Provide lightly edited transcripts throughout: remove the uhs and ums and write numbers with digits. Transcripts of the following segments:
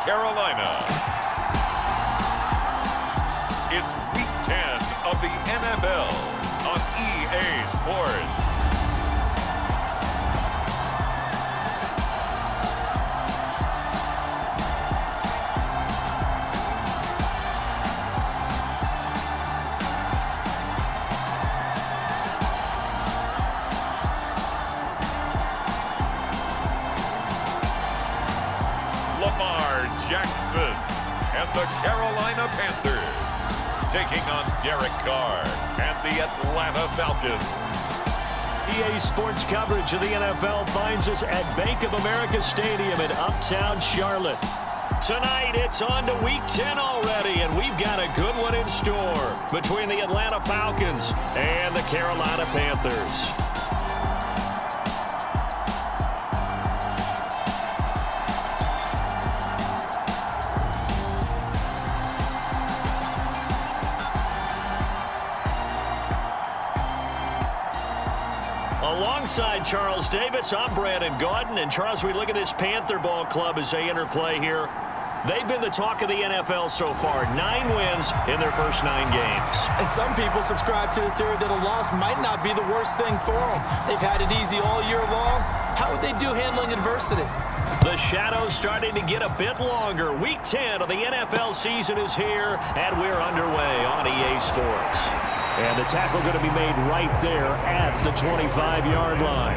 Carolina. It's Week 10 of the NFL on EA Sports. Jackson and the Carolina Panthers taking on Derek Carr and the Atlanta Falcons. EA Sports coverage of the NFL finds us at Bank of America Stadium in Uptown Charlotte. Tonight, it's on to Week 10 already, and we've got a good one in store between the Atlanta Falcons and the Carolina Panthers. Alongside Charles Davis, I'm Brandon Gaudin. And Charles, we look at this Panther ball club as they interplay here. They've been the talk of the NFL so far. 9 wins in their first 9 games. And some people subscribe to the theory that a loss might not be the worst thing for them. They've had it easy all year long. How would they do handling adversity? The shadow's starting to get a bit longer. Week 10 of the NFL season is here, and we're underway on EA Sports. And the tackle going to be made right there at the 25-yard line.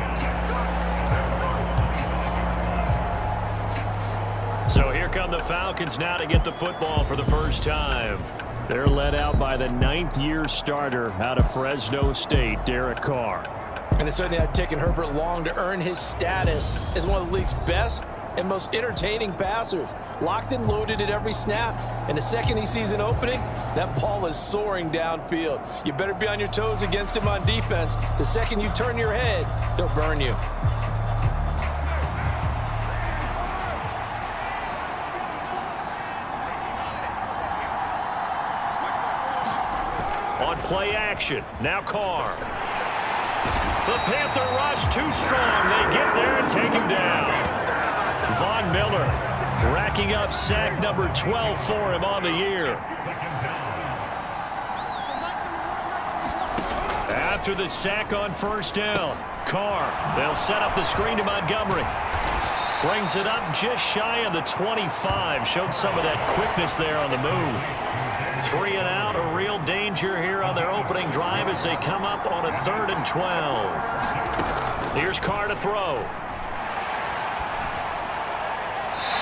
So here come the Falcons now to get the football for the first time. They're led out by the 9th-year starter out of Fresno State, Derek Carr. And it certainly had taken Herbert long to earn his status as one of the league's best and most entertaining passers. Locked and loaded at every snap. And the second he sees an opening, that ball is soaring downfield. You better be on your toes against him on defense. The second you turn your head, he'll burn you. On play action, now Carr. The Panther rush too strong. They get there and take him down. Von Miller racking up sack number 12 for him on the year. After the sack on first down, Carr, they'll set up the screen to Montgomery. Brings it up just shy of the 25. Showed some of that quickness there on the move. 3 and out, a real danger here on their opening drive as they come up on a 3rd and 12. Here's Carr to throw.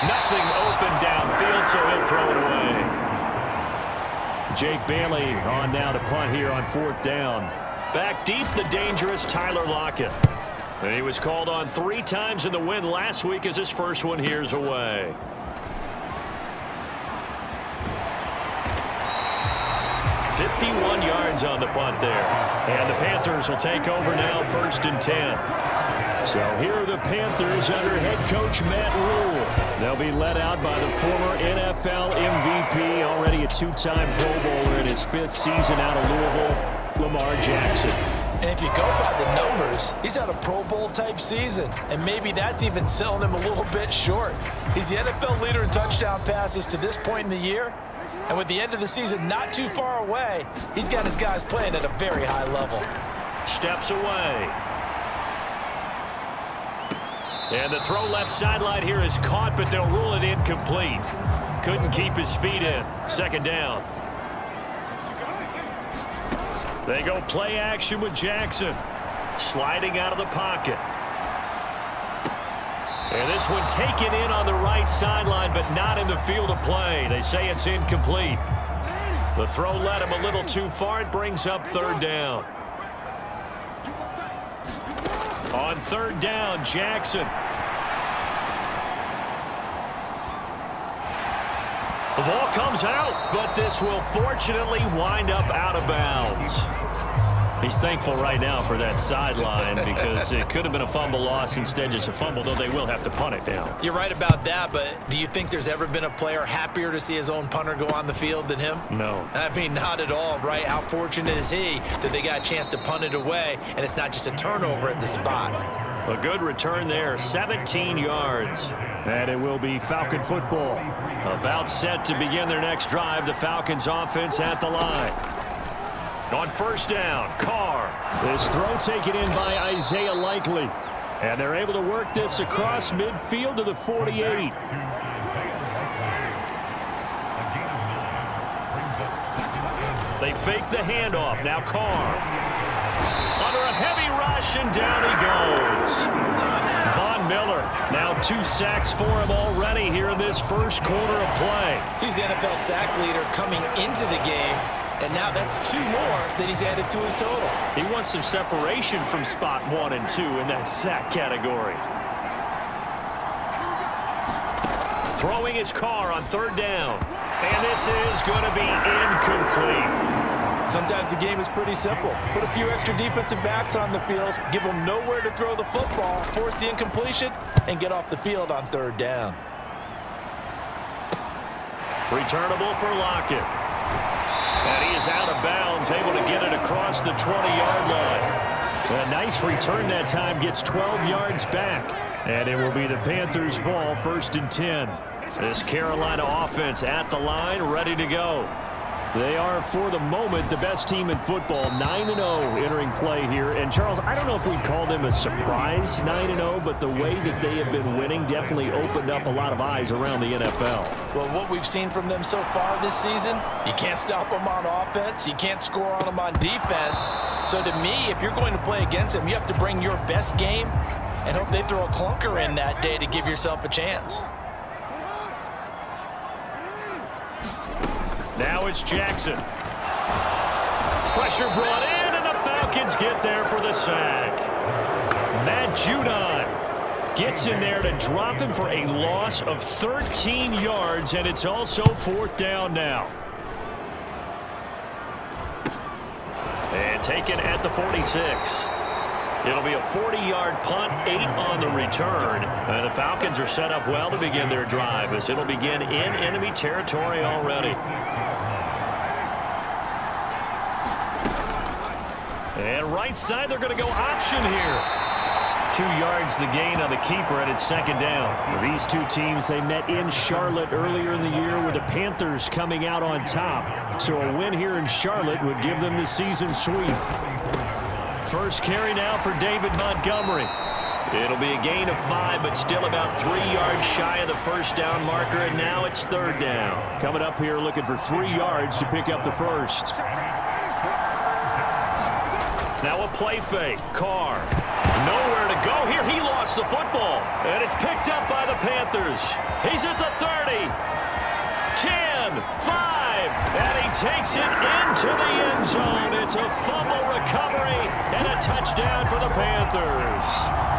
Nothing open downfield, so he'll throw it away. Jake Bailey on now to punt here on 4th down. Back deep, the dangerous Tyler Lockett. And he was called on 3 times in the win last week as his first one here's away. .51 yards on the punt there. And the Panthers will take over now, 1st and 10. So here are the Panthers under head coach Matt Rule. They'll be led out by the former NFL MVP, already a 2-time Pro Bowler in his 5th season out of Louisville, Lamar Jackson. And if you go by the numbers, he's had a Pro Bowl type season, and maybe that's even selling him a little bit short. He's the NFL leader in touchdown passes to this point in the year, and with the end of the season not too far away, he's got his guys playing at a very high level. Steps away. And the throw left sideline here is caught, but they'll rule it incomplete. Couldn't keep his feet in. 2nd down. They go play action with Jackson. Sliding out of the pocket. And this one taken in on the right sideline, but not in the field of play. They say it's incomplete. The throw led him a little too far. It brings up 3rd down. On 3rd down, Jackson. The ball comes out, but this will fortunately wind up out of bounds. He's thankful right now for that sideline because it could have been a fumble loss, instead just a fumble, though they will have to punt it now. You're right about that, but do you think there's ever been a player happier to see his own punter go on the field than him? No. I mean, not at all, right? How fortunate is he that they got a chance to punt it away, and it's not just a turnover at the spot. A good return there, 17 yards. And it will be Falcon football. About set to begin their next drive. The Falcons offense at the line. On first down, Carr. This throw taken in by Isaiah Likely. And they're able to work this across midfield to the 48. They fake the handoff. Now Carr. Under a heavy rush, and down he goes. Von Miller, now 2 sacks for him already here in this first quarter of play. He's the NFL sack leader coming into the game, and now that's 2 more that he's added to his total. He wants some separation from spot 1 and 2 in that sack category. Throwing his Carr on third down. And this is going to be incomplete. Sometimes the game is pretty simple. Put a few extra defensive backs on the field, give them nowhere to throw the football, force the incompletion, and get off the field on third down. Returnable for Lockett. And he is out of bounds, able to get it across the 20-yard line. A nice return that time, gets 12 yards back. And it will be the Panthers' ball, 1st and 10. This Carolina offense at the line, ready to go. They are, for the moment, the best team in football, 9-0 entering play here. And, Charles, I don't know if we'd call them a surprise 9-0, but the way that they have been winning definitely opened up a lot of eyes around the NFL. Well, what we've seen from them so far this season, you can't stop them on offense. You can't score on them on defense. So, to me, if you're going to play against them, you have to bring your best game and hope they throw a clunker in that day to give yourself a chance. Now it's Jackson. Pressure brought in, and the Falcons get there for the sack. Matt Judon gets in there to drop him for a loss of 13 yards, and it's also 4th down now. And taken at the 46. It'll be a 40-yard punt, 8 on the return. And the Falcons are set up well to begin their drive, as it'll begin in enemy territory already. And right side, they're going to go option here. 2 yards the gain on the keeper, and it's 2nd down. These two teams, they met in Charlotte earlier in the year, with the Panthers coming out on top. So a win here in Charlotte would give them the season sweep. First carry now for David Montgomery. It'll be a gain of 5, but still about 3 yards shy of the 1st down marker, and now it's 3rd down. Coming up here looking for 3 yards to pick up the first. Now a play fake. Carr. Nowhere to go here. He lost the football, and it's picked up by the Panthers. He's at the 30. 10, 5, and he takes it into the end zone. It's a fumble recovery and a touchdown for the Panthers.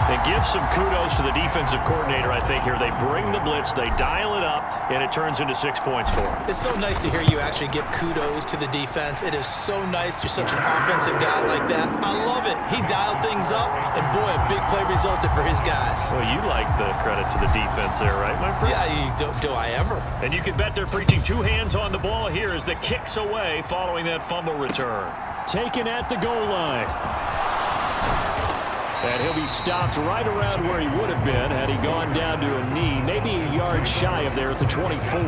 It gives some kudos to the defensive coordinator, I think, here. They bring the blitz, they dial it up, and it turns into 6 points for them. It's so nice to hear you actually give kudos to the defense. It is so nice you're such an offensive guy like that. I love it. He dialed things up, and boy, a big play resulted for his guys. Well, you like the credit to the defense there, right, my friend? Yeah, do I ever. And you can bet they're preaching 2 hands on the ball here as the kick's away following that fumble return. Taken at the goal line. And he'll be stopped right around where he would have been had he gone down to a knee, maybe a yard shy of there at the 24.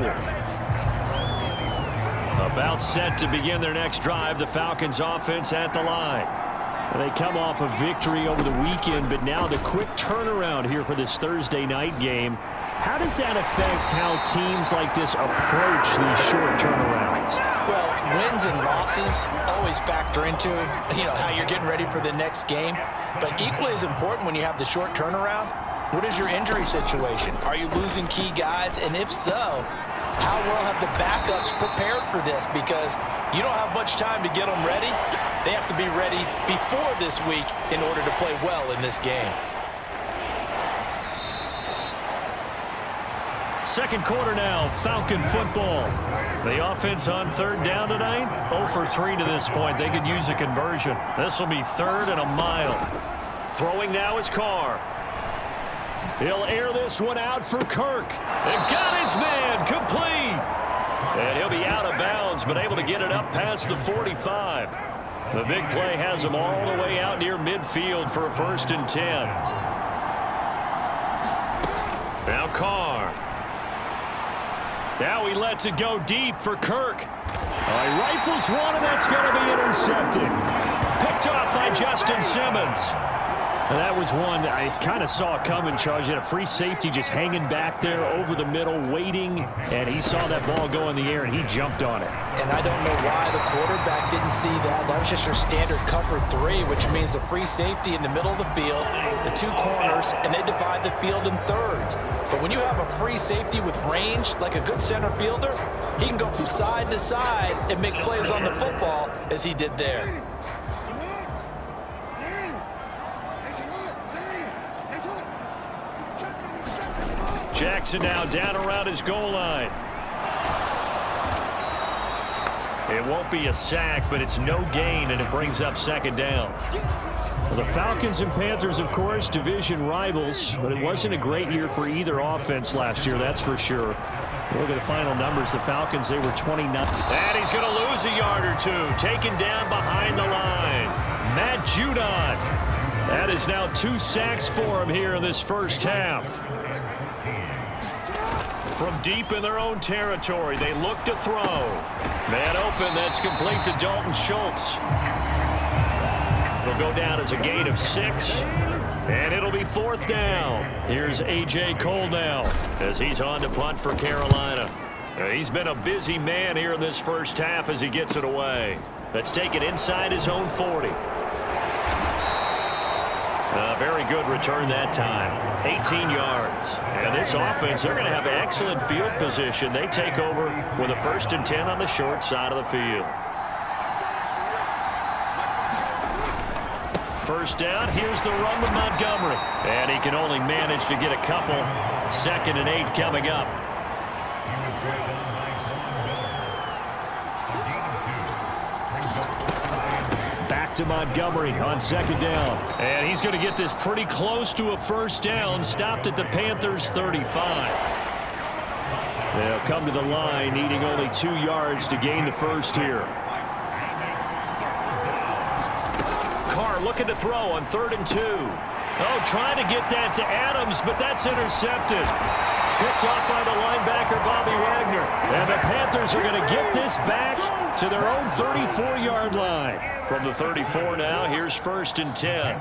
About set to begin their next drive, the Falcons offense at the line. They come off a victory over the weekend, but now the quick turnaround here for this Thursday night game. How does that affect how teams like this approach these short turnarounds? Well, wins and losses always factor into, how you're getting ready for the next game. But equally as important when you have the short turnaround, what is your injury situation? Are you losing key guys? And if so, how well have the backups prepared for this? Because you don't have much time to get them ready. They have to be ready before this week in order to play well in this game. Second quarter now, Falcon football. The offense on third down tonight, 0 for 3 to this point. They could use a conversion. This will be 3rd and a mile. Throwing now is Carr. He'll air this one out for Kirk. And got his man complete. And he'll be out of bounds, but able to get it up past the 45. The big play has him all the way out near midfield for a 1st and 10. Now Carr. Now he lets it go deep for Kirk. He rifles one, and that's going to be intercepted. Picked off by Justin Simmons. And that was one I kind of saw coming, Charles. You had a free safety just hanging back there over the middle, waiting, and he saw that ball go in the air, and he jumped on it. And I don't know why the quarterback didn't see that. That was just your standard cover 3, which means the free safety in the middle of the field, the 2 corners, and they divide the field in thirds. But when you have a free safety with range, like a good center fielder, he can go from side to side and make plays on the football as he did there. Jackson now down around his goal line. It won't be a sack, but it's no gain, and it brings up 2nd down. Well, the Falcons and Panthers, of course, division rivals, but it wasn't a great year for either offense last year, that's for sure. Look at the final numbers. The Falcons, they were 29. And he's going to lose a yard or 2. Taken down behind the line. Matt Judon. That is now 2 sacks for him here in this first half. From deep in their own territory, they look to throw. Man open, that's complete to Dalton Schultz. It'll go down as a gain of 6, and it'll be 4th down. Here's A.J. Cole now as he's on to punt for Carolina. He's been a busy man here in this first half as he gets it away. Let's take it inside his own 40. Very good return that time. 18 yards. And this offense, they're going to have excellent field position. They take over with a 1st and 10 on the short side of the field. First down, here's the run with Montgomery. And he can only manage to get a couple. 2nd and 8 coming up. To Montgomery on 2nd down. And he's going to get this pretty close to a 1st down. Stopped at the Panthers 35. They'll come to the line, needing only 2 yards to gain the 1st here. Carr looking to throw on 3rd and 2. Oh, trying to get that to Adams, but that's intercepted. Picked off by the linebacker, Bobby Wagner. And the Panthers are going to get this back to their own 34-yard line. From the 34 now, here's 1st and 10.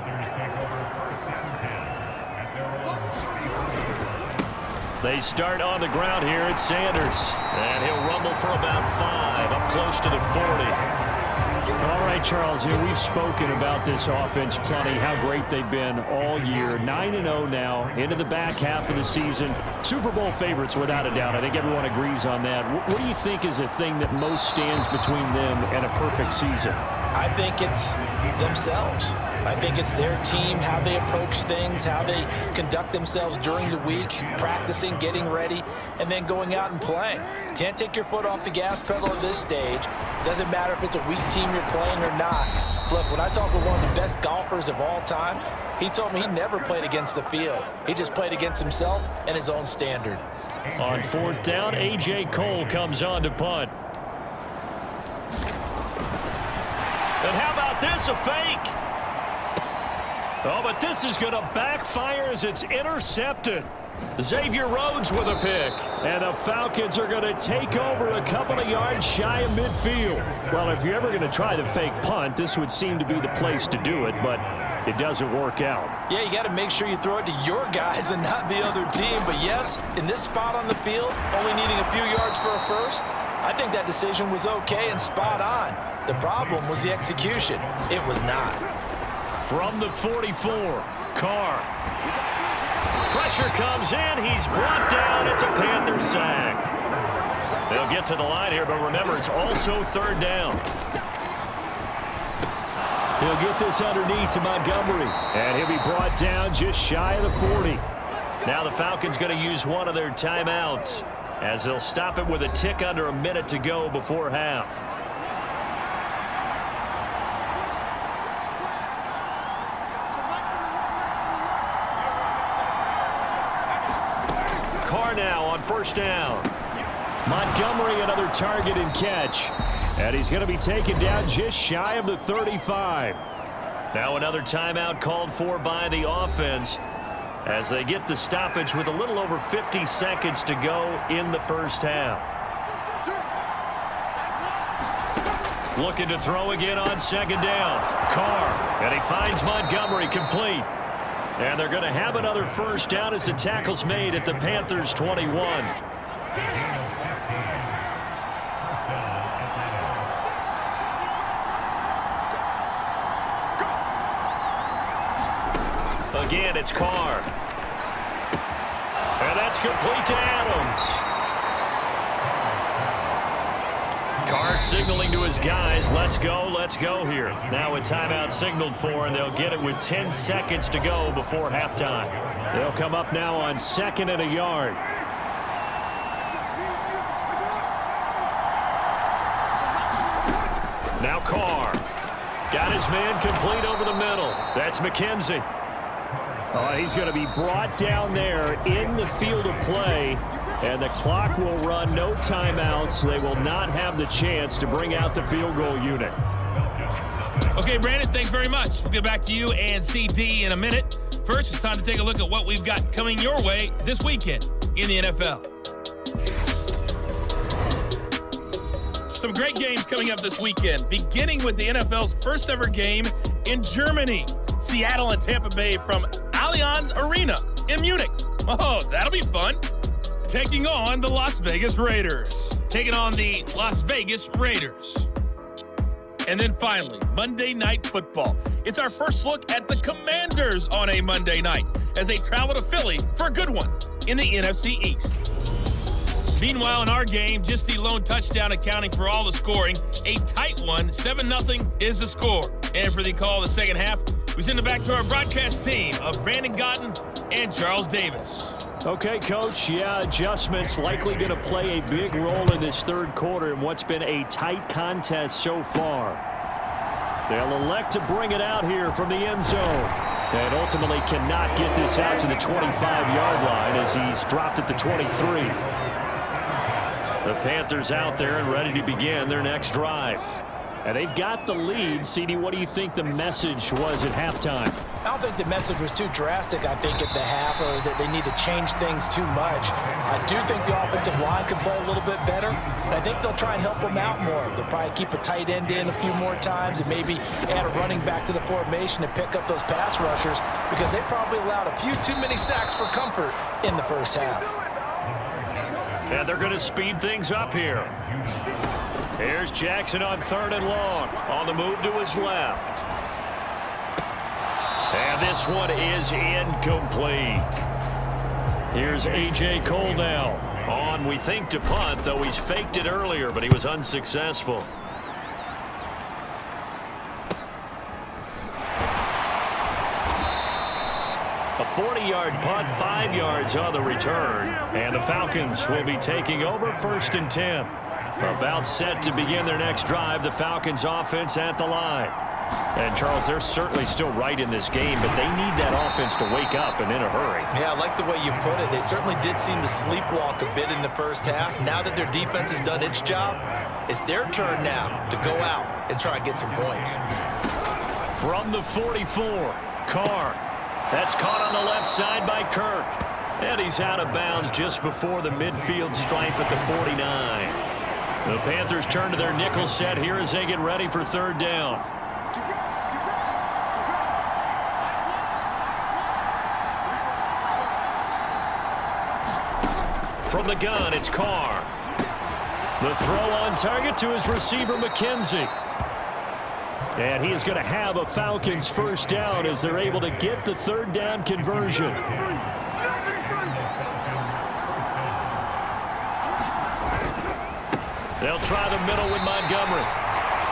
They start on the ground here at Sanders. And he'll rumble for about 5, up close to the 40. All right, Charles, we've spoken about this offense plenty, how great they've been all year. 9-0 now, into the back half of the season. Super Bowl favorites, without a doubt. I think everyone agrees on that. What do you think is the thing that most stands between them and a perfect season? I think it's themselves. I think it's their team, how they approach things, how they conduct themselves during the week, practicing, getting ready, and then going out and playing. Can't take your foot off the gas pedal at this stage. Doesn't matter if it's a weak team you're playing or not. Look, when I talk with one of the best golfers of all time, he told me he never played against the field. He just played against himself and his own standard. On 4th down, A.J. Cole comes on to punt. And how about this, a fake? Oh, but this is going to backfire as it's intercepted. Xavier Rhodes with a pick. And the Falcons are going to take over a couple of yards shy of midfield. Well, if you're ever going to try the fake punt, this would seem to be the place to do it, but it doesn't work out. Yeah, you got to make sure you throw it to your guys and not the other team. But yes, in this spot on the field, only needing a few yards for a 1st, I think that decision was okay and spot on. The problem was the execution. It was not. From the 44, Carr. Pressure comes in. He's brought down. It's a Panther sack. They'll get to the line here, but remember, it's also 3rd down. He'll get this underneath to Montgomery. And he'll be brought down just shy of the 40. Now the Falcons going to use one of their timeouts as they'll stop it with a tick under a minute to go before half. Carr now on first down. Montgomery another target and catch. And he's going to be taken down just shy of the 35. Now another timeout called for by the offense as they get the stoppage with a little over 50 seconds to go in the first half. Looking to throw again on second down. Carr, and he finds Montgomery complete. And they're going to have another first down as the tackle's made at the Panthers' 21. Again, it's Carr. And that's complete to Adams. Carr signaling to his guys, let's go here. Now a timeout signaled for, and they'll get it with 10 seconds to go before halftime. They'll come up now on 2nd and a yard. Now Carr. Got his man complete over the middle. That's McKenzie. Oh, he's going to be brought down there in the field of play, and the clock will run. No timeouts. They will not have the chance to bring out the field goal unit. Okay, Brandon, thanks very much. We'll get back to you and CD in a minute. First, it's time to take a look at what we've got coming your way this weekend in the NFL. Some great games coming up this weekend, beginning with the NFL's first ever game in Germany. Seattle and Tampa Bay from Allianz Arena in Munich. Oh, that'll be fun. Taking on the Las Vegas Raiders. Taking on the Las Vegas Raiders. And then finally, Monday Night Football. It's our first look at the Commanders on a Monday night as they travel to Philly for a good one in the NFC East. Meanwhile, in our game, just the lone touchdown accounting for all the scoring. A tight one, 7-0 is the score. And for the call of the second half, we send it back to our broadcast team of Brandon Gotten and Charles Davis. Okay, Coach, adjustments likely going to play a big role in this third quarter in what's been a tight contest so far. They'll elect to bring it out here from the end zone. And ultimately cannot get this out to the 25-yard line as he's dropped at the 23. The Panthers out there and ready to begin their next drive. And they've got the lead. CD, what do you think the message was at halftime? I don't think the message was too drastic, I think, at the half, or that they need to change things too much. I do think the offensive line can play a little bit better, and I think they'll try and help them out more. They'll probably keep a tight end in a few more times and maybe add a running back to the formation to pick up those pass rushers because they probably allowed a few too many sacks for comfort in the first half. And they're going to speed things up here. Here's Jackson on 3rd and long. On the move to his left. And this one is incomplete. Here's A.J. Cole now. On, we think, to punt, though he's faked it earlier, but he was unsuccessful. A 40-yard punt, 5 yards on the return. And the Falcons will be taking over 1st and 10. About set to begin their next drive, the Falcons offense at the line. And, Charles, they're certainly still right in this game, but they need that offense to wake up and in a hurry. Yeah, I like the way you put it. They certainly did seem to sleepwalk a bit in the first half. Now that their defense has done its job, it's their turn now to go out and try and get some points. From the 44, Carr. That's caught on the left side by Kirk. And he's out of bounds just before the midfield stripe at the 49. The Panthers turn to their nickel set here as they get ready for 3rd down. From the gun, it's Carr. The throw on target to his receiver, McKenzie. And he is going to have a Falcons first down as they're able to get the 3rd down conversion. They'll try the middle with Montgomery.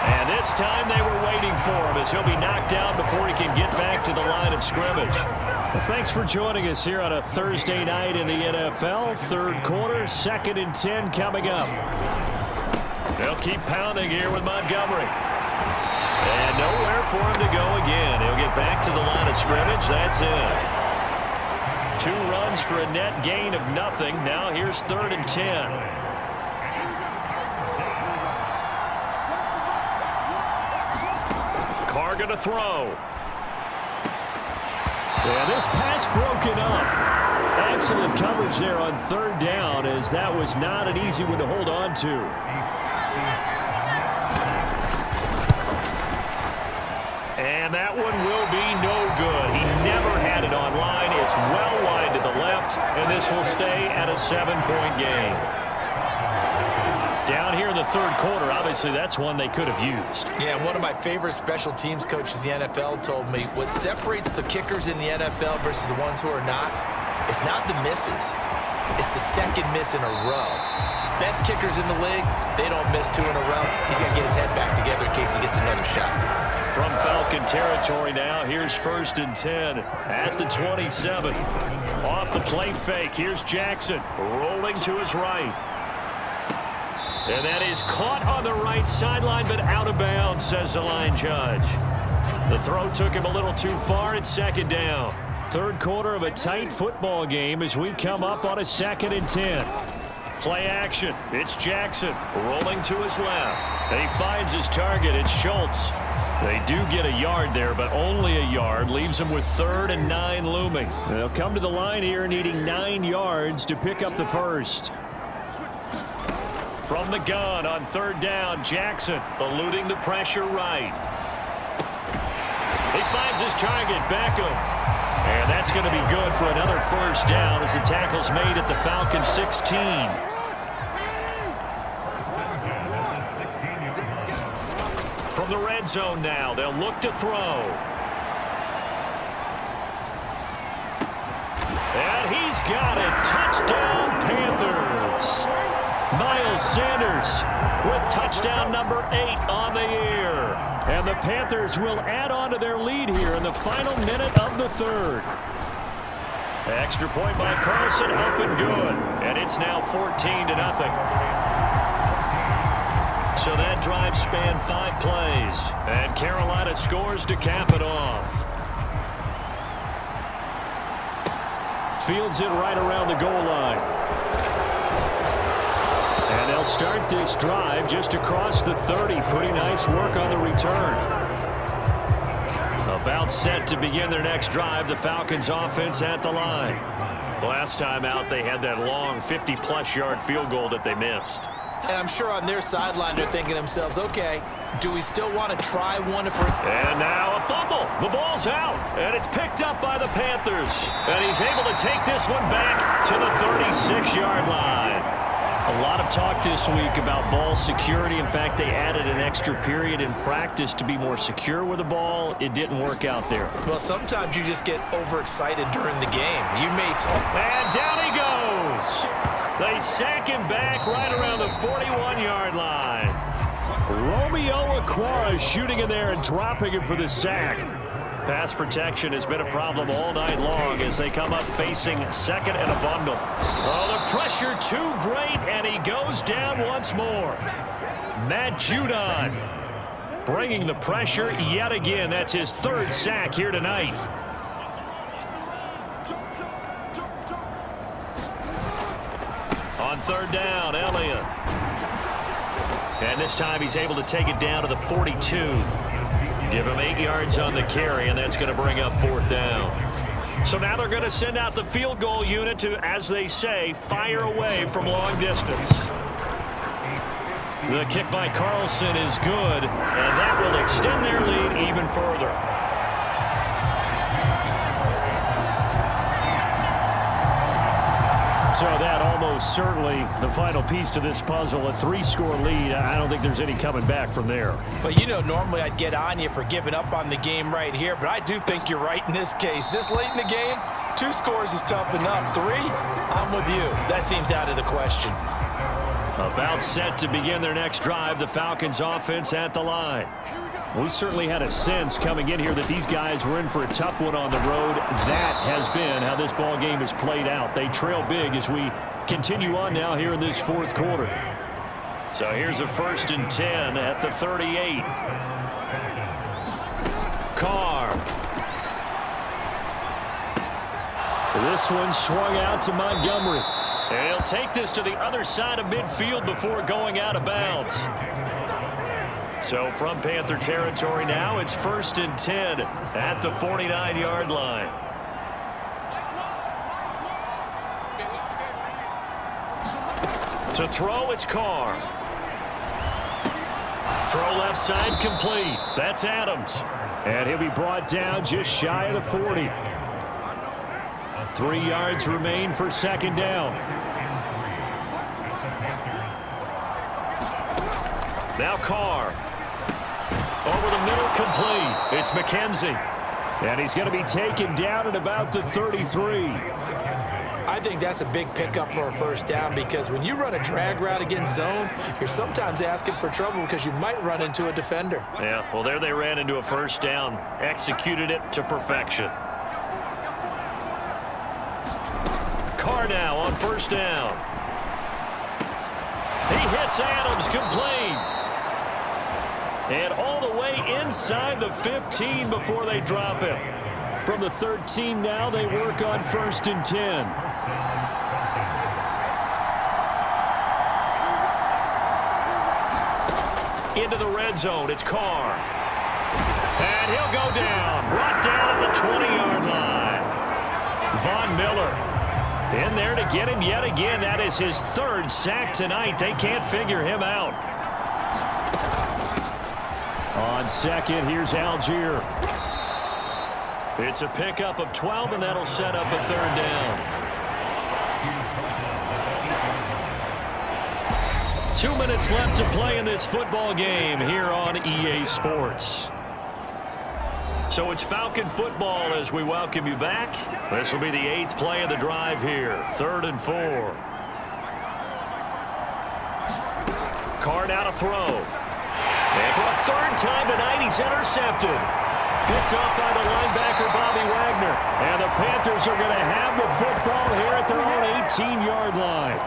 And this time they were waiting for him as he'll be knocked down before he can get back to the line of scrimmage. Well, thanks for joining us here on a Thursday night in the NFL. Third quarter, 2nd and 10 coming up. They'll keep pounding here with Montgomery. And nowhere for him to go again. He'll get back to the line of scrimmage. That's it. 2 runs for a net gain of nothing. Now here's 3rd and 10. Carr going to throw. And this pass broken up. Excellent coverage there on 3rd down, as that was not an easy one to hold on to. And that one will be no good. He never had it on line. It's well wide to the left, and this will stay at a 7-point game. Down here in the 3rd quarter, obviously that's one they could have used. Yeah, one of my favorite special teams coaches in the NFL told me what separates the kickers in the NFL versus the ones who are not, it's not the misses. It's the second miss in a row. Best kickers in the league, they don't miss 2 in a row. He's got to get his head back together in case he gets another shot. From Falcon territory now, here's 1st and 10 at the 27. Off the play fake, here's Jackson rolling to his right. And that is caught on the right sideline, but out of bounds, says the line judge. The throw took him a little too far. It's 2nd down. 3rd quarter of a tight football game as we come up on a 2nd and 10. Play action. It's Jackson rolling to his left. And he finds his target. It's Schultz. They do get a yard there, but only a yard. Leaves them with 3rd and 9 looming. They'll come to the line here needing 9 yards to pick up the first. From the gun on 3rd down, Jackson eluding the pressure right. He finds his target, Beckham. And that's going to be good for another 1st down as the tackle's made at the Falcons 16. From the red zone now, they'll look to throw. And he's got it. Touchdown, Panthers. Miles Sanders with touchdown number 8 on the year. And the Panthers will add on to their lead here in the final minute of the 3rd. Extra point by Carlson, up and good. And it's now 14-0. So that drive spanned 5 plays. And Carolina scores to cap it off. Fields it right around the goal line. And they'll start this drive just across the 30. Pretty nice work on the return. About set to begin their next drive, the Falcons offense at the line. Last time out, they had that long 50-plus yard field goal that they missed. And I'm sure on their sideline they're thinking to themselves, okay, do we still want to try one if we're... And now a fumble. The ball's out, and it's picked up by the Panthers. And he's able to take this one back to the 36-yard line. A lot of talk this week about ball security. In fact, they added an extra period in practice to be more secure with the ball. It didn't work out there. Well, sometimes you just get overexcited during the game. You made... And down he goes. They sack him back right around the 41-yard line. Romeo Okwara shooting in there and dropping him for the sack. Pass protection has been a problem all night long as they come up facing 2nd and a bundle. Oh, the pressure too great, and he goes down once more. Matt Judon bringing the pressure yet again. That's his 3rd sack here tonight. On 3rd down, Elliott. And this time he's able to take it down to the 42. Give him 8 yards on the carry, and that's going to bring up 4th down. So now they're going to send out the field goal unit to, as they say, fire away from long distance. The kick by Carlson is good, and that will extend their lead even further. So that almost certainly the final piece to this puzzle, a 3-score lead. I don't think there's any coming back from there. But, you know, normally I'd get on you for giving up on the game right here, but I do think you're right in this case. This late in the game, 2 scores is tough enough. 3, I'm with you. That seems out of the question. About set to begin their next drive, the Falcons offense at the line. We certainly had a sense coming in here that these guys were in for a tough one on the road. That has been how this ball game has played out. They trail big as we continue on now here in this fourth quarter. So here's a 1st and 10 at the 38. Carr. This one swung out to Montgomery. And he'll take this to the other side of midfield before going out of bounds. So from Panther territory now, it's 1st and 10 at the 49-yard line. To throw, it's Carr. Throw left side complete. That's Adams. And he'll be brought down just shy of the 40. 3 yards remain for 2nd down. Now Carr. Over the middle, complete. It's McKenzie. And he's going to be taken down at about the 33. I think that's a big pickup for a 1st down because when you run a drag route against zone, you're sometimes asking for trouble because you might run into a defender. Yeah, well, there they ran into a 1st down. Executed it to perfection. Carr now on 1st down. He hits Adams, complete. And all the way inside the 15 before they drop him. From the 13 now, they work on 1st and 10. Into the red zone, it's Carr. And he'll go down. Brought down at the 20-yard line. Von Miller in there to get him yet again. That is his 3rd sack tonight. They can't figure him out. On 2nd, here's Algier. It's a pickup of 12, and that'll set up a 3rd down. 2 minutes left to play in this football game here on EA Sports. So it's Falcon football as we welcome you back. This will be the 8th play of the drive here. 3rd and 4. Carr now to throw. And for a 3rd time tonight, he's intercepted. Picked off by the linebacker, Bobby Wagner. And the Panthers are going to have the football here at their own 18-yard line.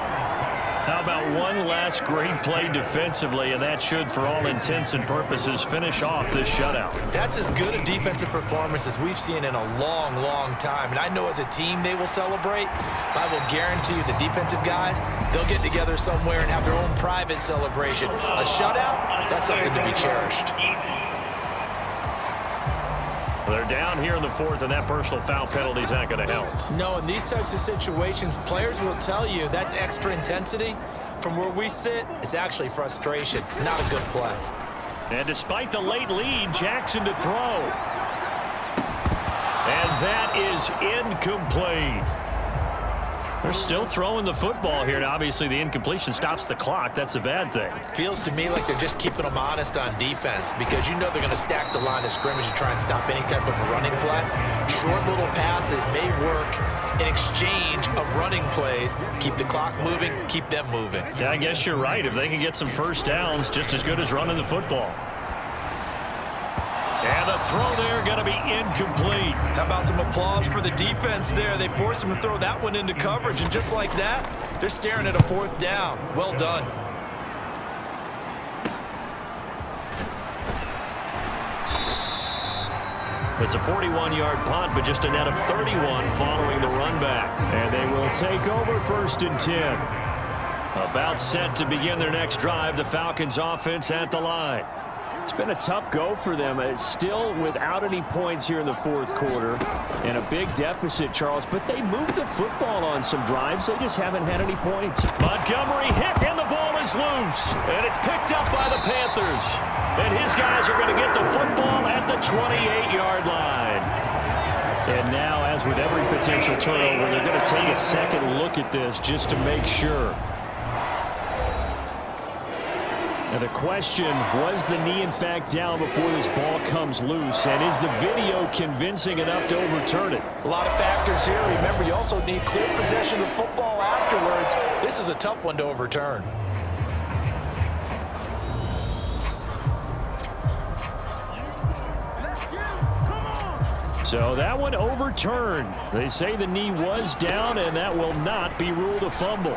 How about one last great play defensively, and that should, for all intents and purposes, finish off this shutout. That's as good a defensive performance as we've seen in a long, long time. And I know as a team they will celebrate. I will guarantee you the defensive guys, they'll get together somewhere and have their own private celebration. A shutout, that's something to be cherished. They're down here in the 4th, and that personal foul penalty is not going to help. No, in these types of situations, players will tell you that's extra intensity. From where we sit, it's actually frustration, not a good play. And despite the late lead, Jackson to throw. And that is incomplete. They're still throwing the football here, and obviously the incompletion stops the clock. That's a bad thing. Feels to me like they're just keeping them honest on defense because you know they're going to stack the line of scrimmage and try and stop any type of a running play. Short little passes may work in exchange of running plays. Keep the clock moving, keep them moving. Yeah, I guess you're right. If they can get some 1st downs, just as good as running the football. And the throw there going to be incomplete. How about some applause for the defense there? They forced him to throw that one into coverage, and just like that, they're staring at a 4th down. Well done. It's a 41-yard punt, but just a net of 31 following the run back. And they will take over 1st and 10. About set to begin their next drive, the Falcons offense at the line. It's been a tough go for them. It's still without any points here in the 4th quarter and a big deficit, Charles, but they moved the football on some drives. They just haven't had any points. Montgomery hit, and the ball is loose, and it's picked up by the Panthers. And his guys are going to get the football at the 28-yard line. And now, as with every potential turnover, they're going to take a second look at this just to make sure. Now the question, was the knee in fact down before this ball comes loose? And is the video convincing enough to overturn it? A lot of factors here. Remember, you also need clear possession of football afterwards. This is a tough one to overturn. So that one overturned. They say the knee was down, and that will not be ruled a fumble.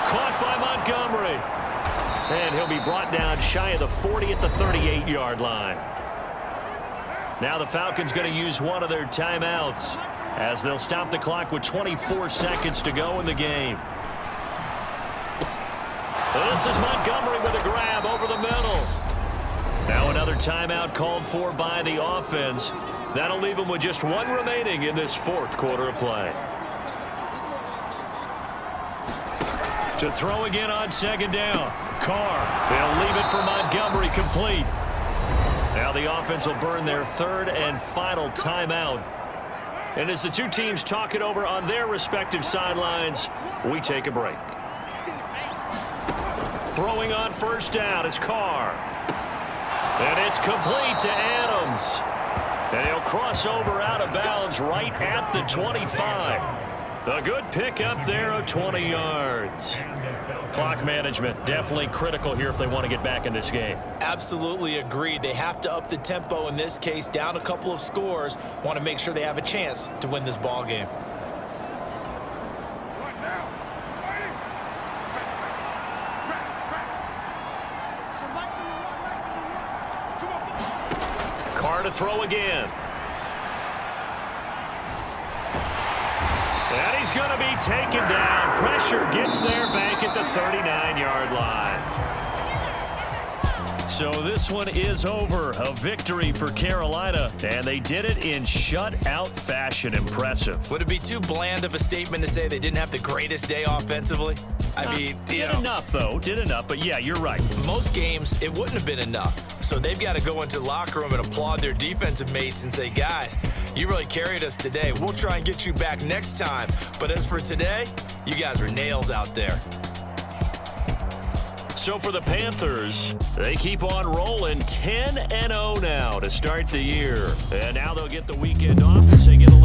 Caught by Montgomery. And he'll be brought down shy of the 40 at the 38-yard line. Now the Falcons going to use one of their timeouts as they'll stop the clock with 24 seconds to go in the game. This is Montgomery with a grab over the middle. Now another timeout called for by the offense. That'll leave them with just one remaining in this fourth quarter of play. To throw again on second down. Carr. They'll leave it for Montgomery complete. Now the offense will burn their third and final timeout. And as the two teams talk it over on their respective sidelines, we take a break. Throwing on first down is Carr. And it's complete to Adams. And he'll cross over out of bounds right at the 25. A good pick up there of 20 yards. Clock management definitely critical here if they want to get back in this game. Absolutely agreed. They have to up the tempo in this case, down a couple of scores. Want to make sure they have a chance to win this ball game. Carr to throw again. And he's going to be taken down. Pressure gets there back at the 39-yard line. So this one is over. A victory for Carolina, and they did it in shutout fashion. Impressive. Would it be too bland of a statement to say they didn't have the greatest day offensively? I mean, did enough, though. Did enough, but yeah, you're right. Most games, it wouldn't have been enough. So they've got to go into the locker room and applaud their defensive mates and say, guys, you really carried us today. We'll try and get you back next time. But as for today, you guys were nails out there. So for the Panthers, they keep on rolling 10-0 now to start the year. And now they'll get the weekend off as they get a